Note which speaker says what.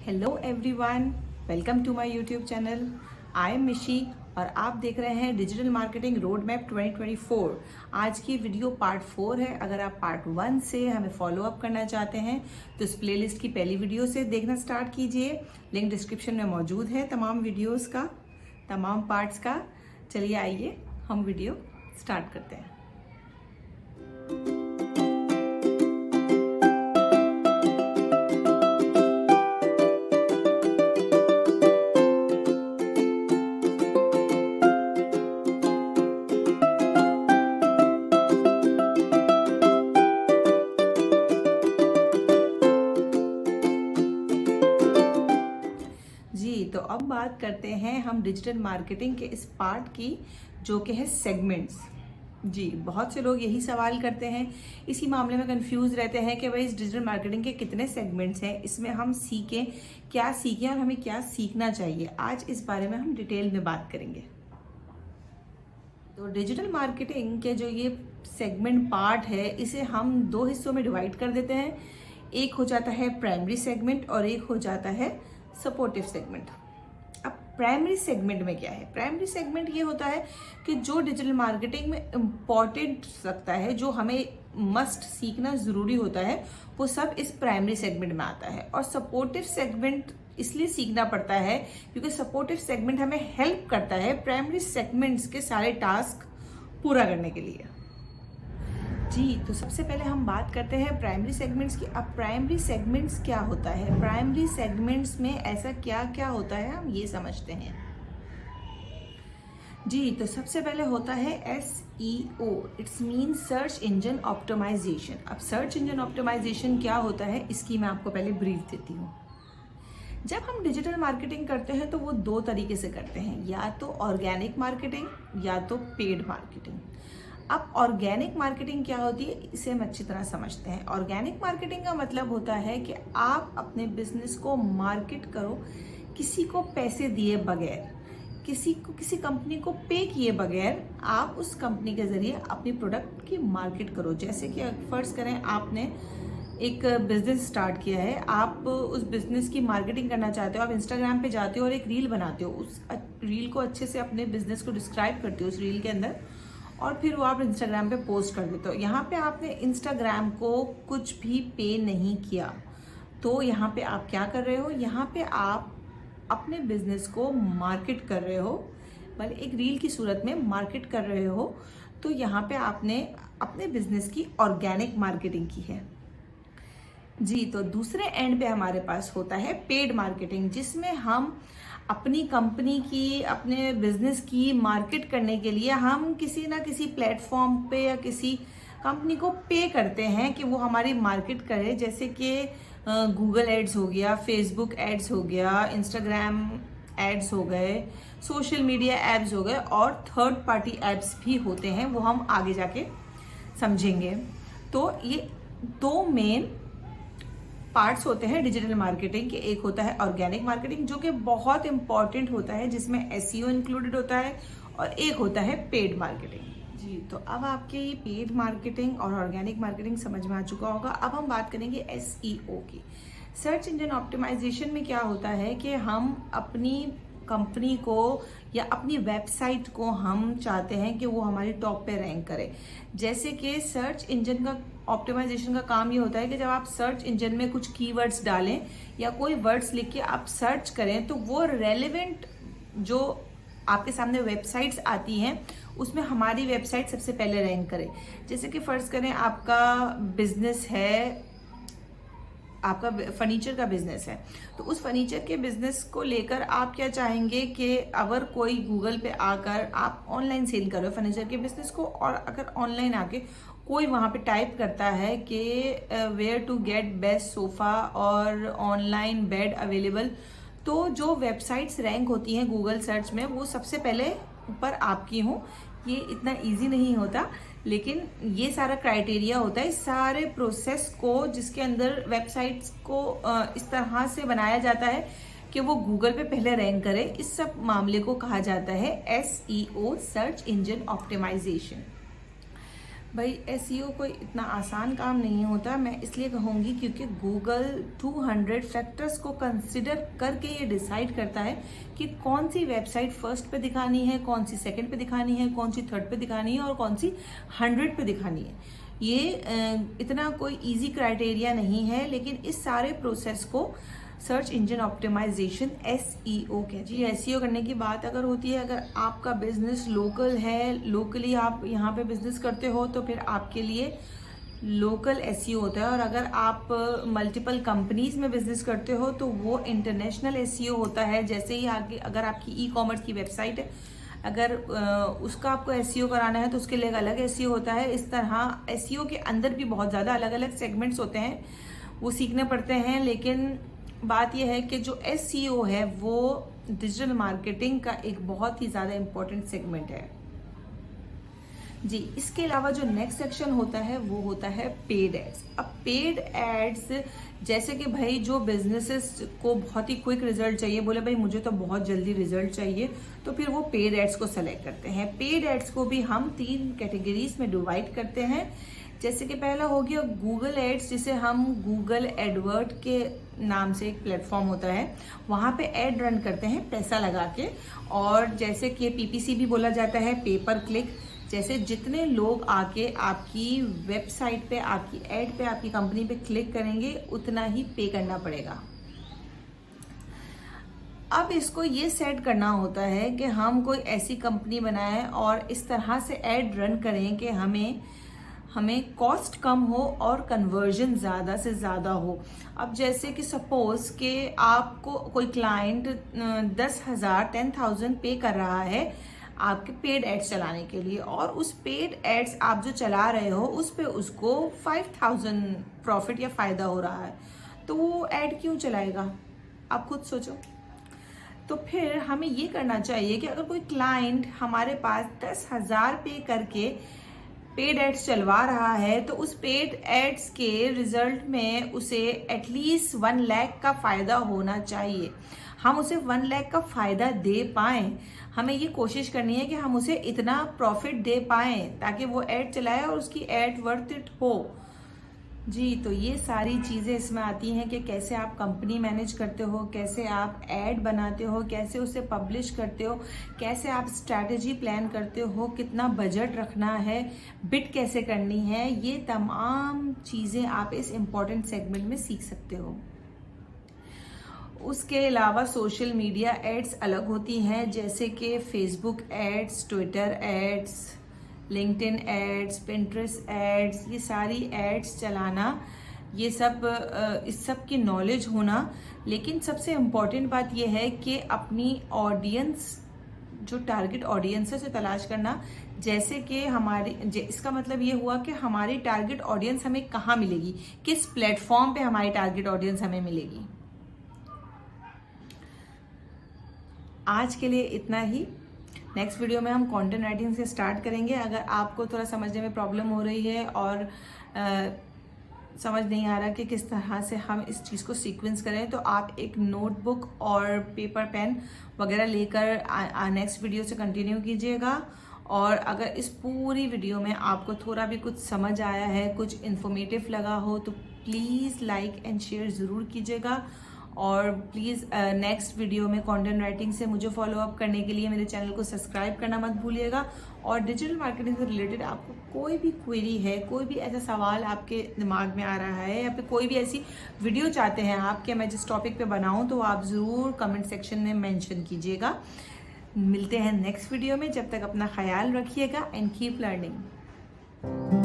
Speaker 1: Hello everyone, welcome to my YouTube channel. I am Mishi और आप देख रहे हैं डिजिटल मार्केटिंग रोड मैप 2024। आज की वीडियो पार्ट 4 है। अगर आप पार्ट 1 से हमें फॉलो अप करना चाहते हैं तो इस प्लेलिस्ट की पहली वीडियो से देखना स्टार्ट कीजिए। लिंक डिस्क्रिप्शन में मौजूद है तमाम वीडियोस का, तमाम पार्ट्स का। चलिए आइए हम वीडियो स्टार्ट करते हैं। तो अब बात करते हैं हम डिजिटल मार्केटिंग के इस पार्ट की, जो कि है सेगमेंट्स। जी, बहुत से लोग यही सवाल करते हैं, इसी मामले में कंफ्यूज रहते हैं कि भाई इस डिजिटल मार्केटिंग के कितने सेगमेंट्स हैं, इसमें हम सीखें और हमें क्या सीखना चाहिए। आज इस बारे में हम डिटेल में बात करेंगे। तो डिजिटल मार्केटिंग के जो ये सेगमेंट पार्ट है, इसे हम दो हिस्सों में डिवाइड कर देते हैं। एक हो जाता है प्राइमरी सेगमेंट और एक हो जाता है सपोर्टिव सेगमेंट। अब प्राइमरी सेगमेंट में क्या है? प्राइमरी सेगमेंट ये होता है कि जो डिजिटल मार्केटिंग में इम्पॉर्टेंट लगता है, जो हमें मस्ट सीखना ज़रूरी होता है, वो सब इस प्राइमरी सेगमेंट में आता है। और सपोर्टिव सेगमेंट इसलिए सीखना पड़ता है क्योंकि सपोर्टिव सेगमेंट हमें हेल्प करता है प्राइमरी सेगमेंट्स के सारे टास्क पूरा करने के लिए। जी, तो सबसे पहले हम बात करते हैं प्राइमरी सेगमेंट्स की। अब प्राइमरी सेगमेंट्स क्या होता है? प्राइमरी सेगमेंट्स में ऐसा क्या क्या होता है, हम ये समझते हैं। जी, तो सबसे पहले होता है SEO, it's mean search engine optimisation. अब सर्च इंजन ऑप्टिमाइजेशन क्या होता है, इसकी मैं आपको पहले ब्रीफ देती हूँ। जब हम डिजिटल मार्केटिंग करते हैं तो वो दो तरीके से करते हैं, या तो ऑर्गेनिक मार्केटिंग या तो पेड मार्केटिंग। अब ऑर्गेनिक मार्केटिंग क्या होती है, इसे हम अच्छी तरह समझते हैं। ऑर्गेनिक मार्केटिंग का मतलब होता है कि आप अपने बिजनेस को मार्केट करो किसी को पैसे दिए बगैर, किसी कंपनी को पे किए बगैर। आप उस कंपनी के जरिए अपनी प्रोडक्ट की मार्केट करो। जैसे कि फर्ज करें आपने एक बिजनेस स्टार्ट किया है, आप उस बिजनेस की मार्केटिंग करना चाहते हो। आप इंस्टाग्राम पे जाते हो और एक रील बनाते हो, उस रील को अच्छे से अपने बिजनेस को डिस्क्राइब करते हो उस रील के अंदर, और फिर वो आप इंस्टाग्राम पे पोस्ट कर देते हो। यहाँ पे आपने इंस्टाग्राम को कुछ भी पे नहीं किया, तो यहाँ पे आप क्या कर रहे हो? यहाँ पे आप अपने बिजनेस को मार्केट कर रहे हो, मतलब एक रील की सूरत में मार्केट कर रहे हो। तो यहाँ पे आपने अपने बिजनेस की ऑर्गेनिक मार्केटिंग की है। जी, तो दूसरे एंड पे हमारे पास होता है पेड मार्केटिंग, जिसमें हम अपनी कंपनी की, अपने बिजनेस की मार्केट करने के लिए हम किसी ना किसी प्लेटफॉर्म पे या किसी कंपनी को पे करते हैं कि वो हमारी मार्केट करे। जैसे कि गूगल एड्स हो गया, फेसबुक एड्स हो गया, इंस्टाग्राम एड्स हो गए, सोशल मीडिया एप्स हो गए, और थर्ड पार्टी एप्स भी होते हैं, वो हम आगे जाके समझेंगे। तो ये दो मेन पार्ट्स होते हैं डिजिटल मार्केटिंग के। एक होता है ऑर्गेनिक मार्केटिंग, जो कि बहुत इंपॉर्टेंट होता है, जिसमें SEO इंक्लूडेड होता है, और एक होता है पेड मार्केटिंग। जी, तो अब आपके ये पेड मार्केटिंग और ऑर्गेनिक मार्केटिंग समझ में आ चुका होगा। अब हम बात करेंगे SEO की। सर्च इंजन ऑप्टिमाइजेशन में क्या होता है कि हम अपनी कंपनी को या अपनी वेबसाइट को हम चाहते हैं कि वो हमारी टॉप पे रैंक करे। जैसे कि सर्च इंजन का ऑप्टिमाइजेशन का काम ये होता है कि जब आप सर्च इंजन में कुछ कीवर्ड्स डालें या कोई वर्ड्स लिख के आप सर्च करें, तो वो रेलेवेंट जो आपके सामने वेबसाइट्स आती हैं उसमें हमारी वेबसाइट सबसे पहले रैंक करे। जैसे कि फर्ज करें आपका बिजनेस है, आपका फर्नीचर का बिजनेस है, तो उस फर्नीचर के बिजनेस को लेकर आप क्या चाहेंगे कि अगर कोई गूगल पे आकर आप ऑनलाइन सेल कर रहे हो फर्नीचर के बिजनेस को, और अगर ऑनलाइन आके कोई वहाँ पे टाइप करता है कि where to get best sofa और ऑनलाइन बेड अवेलेबल, तो जो वेबसाइट्स रैंक होती हैं गूगल सर्च में, वो सबसे पहले ऊपर आपकी हों। ये इतना इजी नहीं होता, लेकिन ये सारा क्राइटेरिया होता है। इस सारे प्रोसेस को, जिसके अंदर वेबसाइट्स को इस तरह से बनाया जाता है कि वो गूगल पे पहले रैंक करे, इस सब मामले को कहा जाता है SEO, सर्च इंजन ऑप्टिमाइजेशन। भाई एसईओ कोई इतना आसान काम नहीं होता, मैं इसलिए कहूँगी क्योंकि गूगल 200 फैक्टर्स को कंसिडर करके ये डिसाइड करता है कि कौन सी वेबसाइट फर्स्ट पे दिखानी है, कौन सी सेकंड पे दिखानी है, कौन सी थर्ड पे दिखानी है और कौन सी 100 पे दिखानी है। ये इतना कोई इजी क्राइटेरिया नहीं है, लेकिन इस सारे प्रोसेस को सर्च इंजन ऑप्टिमाइजेशन SEO कहते हैं। SEO करने की बात अगर होती है, अगर आपका बिजनेस लोकल है, लोकली आप यहाँ पे बिजनेस करते हो तो फिर आपके लिए लोकल SEO होता है, और अगर आप मल्टीपल कंपनीज में बिजनेस करते हो तो वो इंटरनेशनल SEO होता है। जैसे ही आगे अगर आपकी ई-कॉमर्स की वेबसाइट है, अगर उसका आपको SEO कराना है तो उसके लिए एक अलग SEO होता है। इस तरह SEO के अंदर भी बहुत ज़्यादा अलग अलग सेगमेंट्स होते हैं, वो सीखने पड़ते हैं। लेकिन बात यह है कि जो SEO है वो डिजिटल मार्केटिंग का एक बहुत ही ज़्यादा इम्पोर्टेंट सेगमेंट है जी। इसके अलावा जो नेक्स्ट सेक्शन होता है वो होता है पेड एड्स। अब पेड एड्स जैसे कि भाई जो बिजनेसेस को बहुत ही क्विक रिजल्ट चाहिए, बोले भाई मुझे तो बहुत जल्दी रिजल्ट चाहिए, तो फिर वो पेड एड्स को सेलेक्ट करते हैं। पेड एड्स को भी हम 3 कैटेगरीज में डिवाइड करते हैं। जैसे कि पहला हो गया गूगल एड्स, जिसे हम गूगल एडवर्ड के नाम से एक प्लेटफॉर्म होता है, वहाँ पे एड रन करते हैं पैसा लगा के। और जैसे कि PPC भी बोला जाता है, पे पर क्लिक। जैसे जितने लोग आके आपकी वेबसाइट पे, आपकी एड पे, आपकी कंपनी पे क्लिक करेंगे उतना ही पे करना पड़ेगा। अब इसको ये सेट करना होता है कि हम कोई ऐसी कंपनी बनाएं और इस तरह से एड रन करें कि हमें कॉस्ट कम हो और कन्वर्जन ज़्यादा से ज़्यादा हो। अब जैसे कि सपोज कि आपको कोई क्लाइंट 10,000 पे कर रहा है आपके पेड एड्स चलाने के लिए, और उस पेड एड्स आप जो चला रहे हो उस पे उसको 5,000 प्रॉफिट या फ़ायदा हो रहा है, तो वो एड क्यों चलाएगा? आप खुद सोचो। तो फिर हमें ये करना चाहिए कि अगर कोई क्लाइंट हमारे पास 10,000 पे करके पेड एड्स चलवा रहा है तो उस पेड एड्स के रिजल्ट में उसे एटलीस्ट 1 लाख का फायदा होना चाहिए। हम उसे 1 लाख का फायदा दे पाएं, हमें ये कोशिश करनी है कि हम उसे इतना प्रॉफिट दे पाएं ताकि वो एड चलाए और उसकी एड वर्थ इट हो जी। तो ये सारी चीज़ें इसमें आती हैं कि कैसे आप कंपनी मैनेज करते हो, कैसे आप ऐड बनाते हो, कैसे उसे पब्लिश करते हो, कैसे आप स्ट्रैटेजी प्लान करते हो, कितना बजट रखना है, बिड कैसे करनी है। ये तमाम चीज़ें आप इस इम्पॉर्टेंट सेगमेंट में सीख सकते हो। उसके अलावा सोशल मीडिया एड्स अलग होती हैं, जैसे कि Facebook ads, Twitter ads, LinkedIn ads, Pinterest ads. ये सारी एड्स चलाना, ये सब इस सब की नॉलेज होना। लेकिन सबसे इम्पॉर्टेंट बात यह है कि अपनी ऑडियंस, जो टारगेट ऑडियंस है उसे तलाश करना। जैसे कि इसका मतलब ये हुआ कि हमारी टारगेट ऑडियंस हमें कहाँ मिलेगी, किस प्लेटफॉर्म पे हमारी टारगेट ऑडियंस हमें मिलेगी। आज के लिए इतना ही। नेक्स्ट वीडियो में हम कंटेंट राइटिंग से स्टार्ट करेंगे। अगर आपको थोड़ा समझने में प्रॉब्लम हो रही है और समझ नहीं आ रहा कि किस तरह से हम इस चीज़ को सीक्वेंस करें, तो आप एक नोटबुक और पेपर पेन वगैरह लेकर नेक्स्ट वीडियो से कंटिन्यू कीजिएगा। और अगर इस पूरी वीडियो में आपको थोड़ा भी कुछ समझ आया है, कुछ इन्फॉर्मेटिव लगा हो, तो प्लीज़ लाइक एंड शेयर ज़रूर कीजिएगा। और प्लीज़ नेक्स्ट वीडियो में कंटेंट राइटिंग से मुझे फॉलो अप करने के लिए मेरे चैनल को सब्सक्राइब करना मत भूलिएगा। और डिजिटल मार्केटिंग से रिलेटेड आपको कोई भी क्वेरी है, कोई भी ऐसा सवाल आपके दिमाग में आ रहा है, या फिर कोई भी ऐसी वीडियो चाहते हैं आप कि मैं जिस टॉपिक पे बनाऊं, तो आप ज़रूर कमेंट सेक्शन में मेंशन कीजिएगा। मिलते हैं नेक्स्ट वीडियो में। जब तक अपना ख्याल रखिएगा एंड कीप लर्निंग।